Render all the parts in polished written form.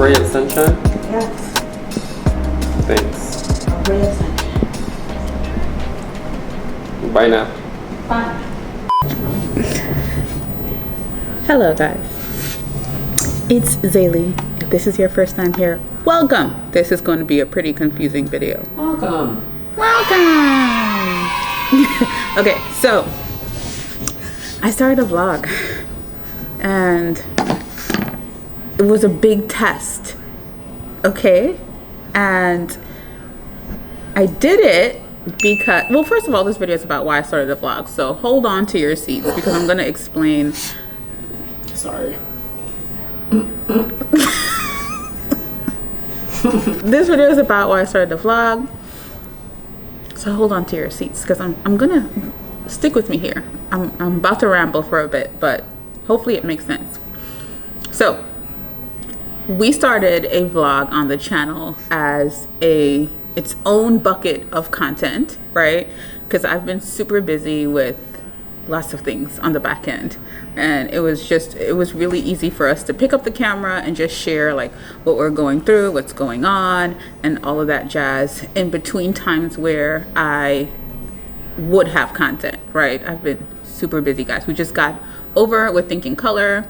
ray of sunshine? Yes. Thanks. A ray of sunshine. Bye now. Bye. Hello guys, it's Zaylee. If this is your first time here, welcome. This is going to be a pretty confusing video. Welcome. Okay, so I started a vlog and it was a big test, okay? And I did it because, well, first of all, this video is about why I started a vlog, so hold on to your seats because I'm gonna explain. Sorry. This video is about why I started the vlog, so hold on to your seats because I'm gonna stick with me here. I'm about to ramble for a bit, but hopefully it makes sense. So we started a vlog on the channel as its own bucket of content, right? Because I've been super busy with lots of things on the back end, and it was really easy for us to pick up the camera and just share like what we're going through, what's going on, and all of that jazz in between times where I would have content, right? I've been super busy, guys. We just got over with Thinking Color,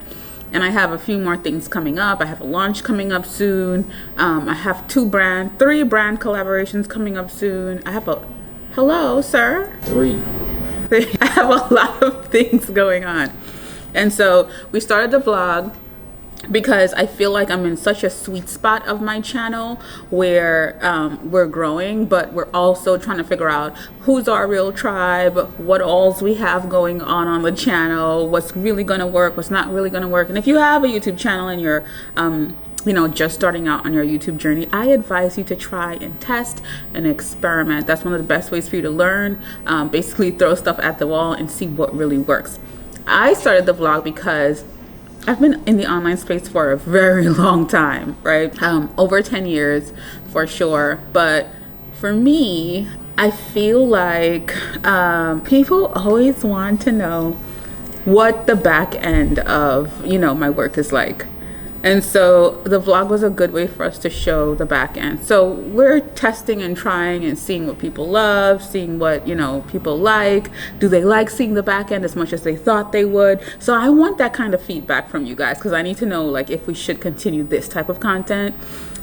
and I have a few more things coming up. I have a launch coming up soon. I have three brand collaborations coming up soon. I have hello, sir. 3. I have a lot of things going on. And so we started the vlog because I feel like I'm in such a sweet spot of my channel where we're growing, but we're also trying to figure out who's our real tribe, what alls we have going on the channel, what's really going to work, what's not really going to work. And if you have a YouTube channel and you're just starting out on your YouTube journey, I advise you to try and test and experiment. That's one of the best ways for you to learn. Basically throw stuff at the wall and see what really works. I started the vlog because I've been in the online space for a very long time, right? Over 10 years for sure. But for me, I feel like people always want to know what the back end of, my work is like. And so the vlog was a good way for us to show the back end. So we're testing and trying and seeing what people love, seeing what, people like. Do they like seeing the back end as much as they thought they would? So I want that kind of feedback from you guys because I need to know like if we should continue this type of content.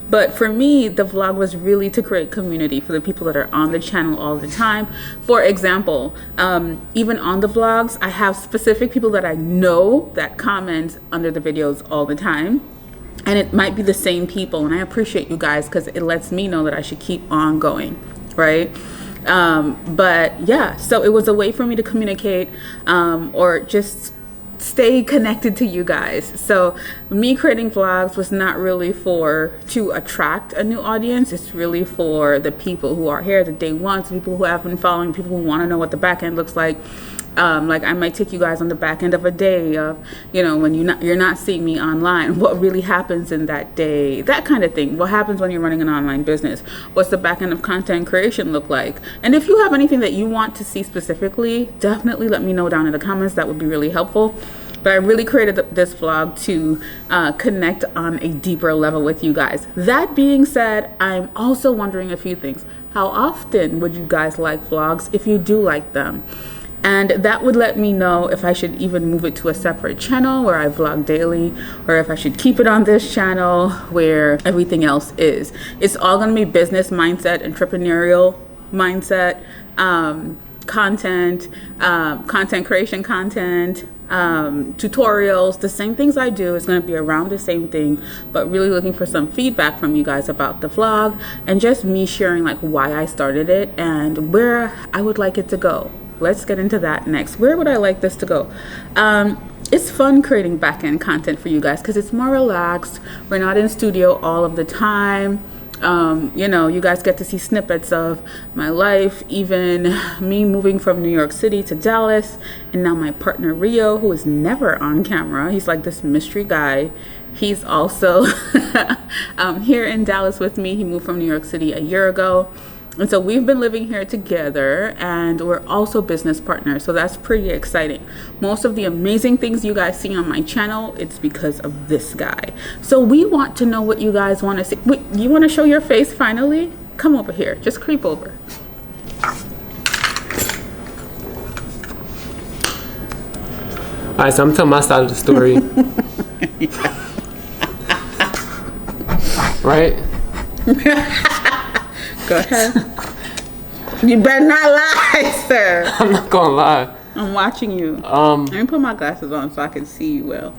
But for me, the vlog was really to create community for the people that are on the channel all the time. For example, even on the vlogs, I have specific people that I know that comment under the videos all the time. And it might be the same people. And I appreciate you guys because it lets me know that I should keep on going, right? But yeah, so it was a way for me to communicate or just stay connected to you guys. So me creating vlogs was not really to attract a new audience. It's really for the people who are here, the day ones, people who have been following, people who want to know what the back end looks like. Like I might take you guys on the back end of a day of, when you're not seeing me online, what really happens in that day, that kind of thing. What happens when you're running an online business? What's the back end of content creation look like? And if you have anything that you want to see specifically, definitely let me know down in the comments. That would be really helpful. But I really created this vlog to connect on a deeper level with you guys. That being said, I'm also wondering a few things. How often would you guys like vlogs if you do like them? And that would let me know if I should even move it to a separate channel where I vlog daily, or if I should keep it on this channel where everything else is. It's all going to be business mindset, entrepreneurial mindset, content creation content, tutorials. The same things I do is going to be around the same thing, but really looking for some feedback from you guys about the vlog and just me sharing like why I started it and where I would like it to go. Let's get into that next. Where would I like this to go? It's fun creating back-end content for you guys because it's more relaxed. We're not in studio all of the time. You guys get to see snippets of my life, even me moving from New York City to Dallas, and now my partner Rio, who is never on camera. He's like this mystery guy. He's also here in Dallas with me. He moved from New York City a year ago. And so we've been living here together, and we're also business partners. So that's pretty exciting. Most of the amazing things you guys see on my channel, it's because of this guy. So we want to know what you guys want to see. Wait, you want to show your face finally? Come over here. Just creep over. All right, so I'm telling my side of the story. Right? Go ahead. You better not lie, sir. I'm not gonna lie. I'm watching you. Let me put my glasses on so I can see you well.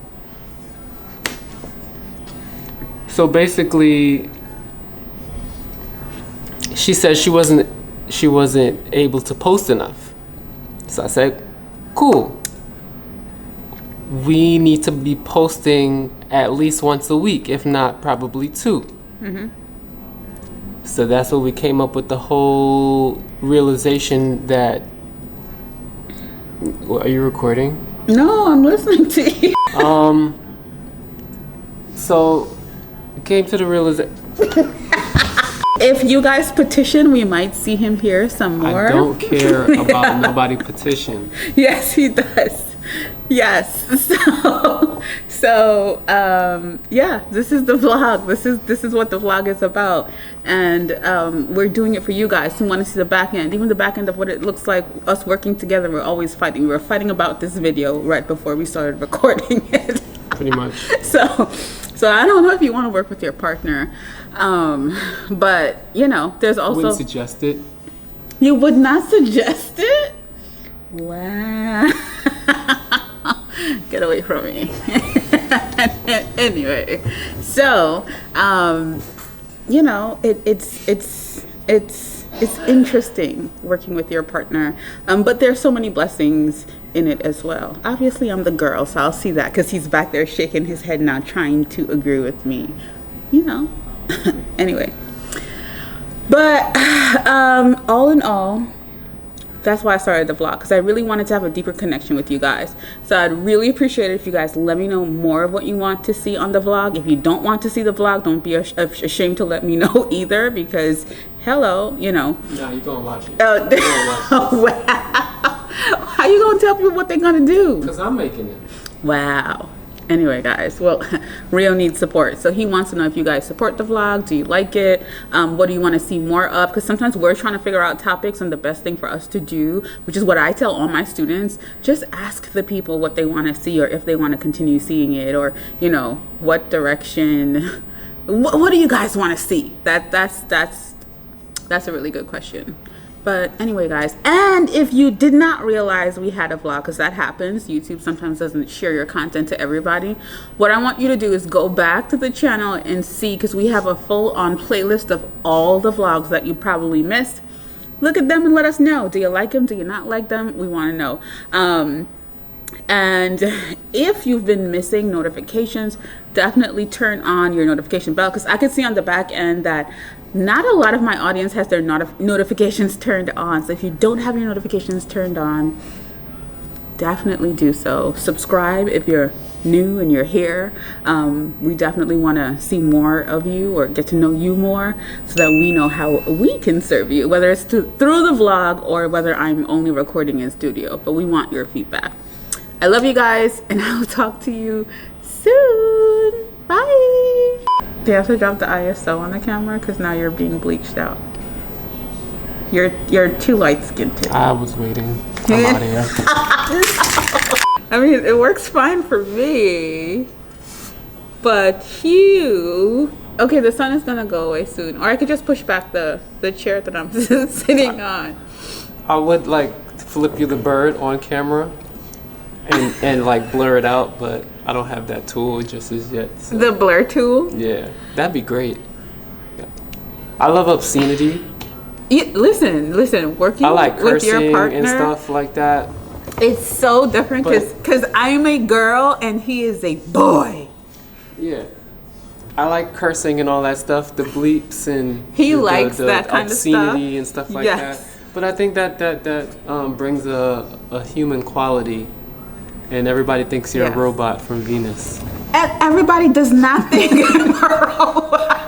So basically, she said she wasn't able to post enough. So I said, cool. We need to be posting at least once a week, if not probably two. So that's what we came up with, the whole realization that. Well, are you recording? No, I'm listening to you. So came to the realization. If you guys petition, we might see him here some more. I don't care about nobody petition. Yes, he does. Yes. So yeah, this is the vlog. This is what the vlog is about, and we're doing it for you guys who want to see the back end, even the back end of what it looks like. Us working together, we're always fighting. We were fighting about this video right before we started recording it. Pretty much. So I don't know if you want to work with your partner, but you know, there's also. Wouldn't suggest it. You would not suggest it? Wow. Get away from me. Anyway, so you know, it's interesting working with your partner, but there's so many blessings in it as well. Obviously, I'm the girl, so I'll see that because he's back there shaking his head now, trying to agree with me. You know. Anyway, but all in all, that's why I started the vlog, because I really wanted to have a deeper connection with you guys. So I'd really appreciate it if you guys let me know more of what you want to see on the vlog. If you don't want to see the vlog, don't be ashamed to let me know either, because hello, you know. Nah, you're gonna watch it. Oh, wow. How you gonna tell people what they're gonna do? Because I'm making it. Wow. Anyway, guys, well, Rio needs support, so he wants to know if you guys support the vlog. Do you like it? What do you want to see more of? Because sometimes we're trying to figure out topics, and the best thing for us to do, which is what I tell all my students, just ask the people what they want to see, or if they want to continue seeing it, or you know, what direction. What do you guys want to see? That's a really good question. But anyway, guys, and if you did not realize we had a vlog, because that happens, YouTube sometimes doesn't share your content to everybody, what I want you to do is go back to the channel and see, because we have a full-on playlist of all the vlogs that you probably missed. Look at them and let us know. Do you like them? Do you not like them? We want to know. And if you've been missing notifications, definitely turn on your notification bell, because I can see on the back end that not a lot of my audience has their notifications turned on. So if you don't have your notifications turned on, definitely do so. Subscribe if you're new and you're here. We definitely want to see more of you, or get to know you more, so that we know how we can serve you, whether it's through the vlog or whether I'm only recording in studio. But we want your feedback. I love you guys, and I'll talk to you soon. Bye. Do you have to drop the ISO on the camera? Because now you're being bleached out. You're too light-skinned too. I was waiting. I'm out of here. I mean, it works fine for me. But you... Okay, the sun is going to go away soon. Or I could just push back the chair that I'm sitting on. I would like flip you the bird on camera and like blur it out, but I don't have that tool just as yet. So. The blur tool? Yeah, that'd be great. Yeah. I love obscenity. Listen, working I like with your cursing partner and stuff like that. It's so different because I'm a girl and he is a boy. Yeah. I like cursing and all that stuff, the bleeps and he likes that kind of stuff. Obscenity and stuff like that. But I think that brings a human quality, and everybody thinks you're a robot from Venus. Everybody does not think I'm a robot.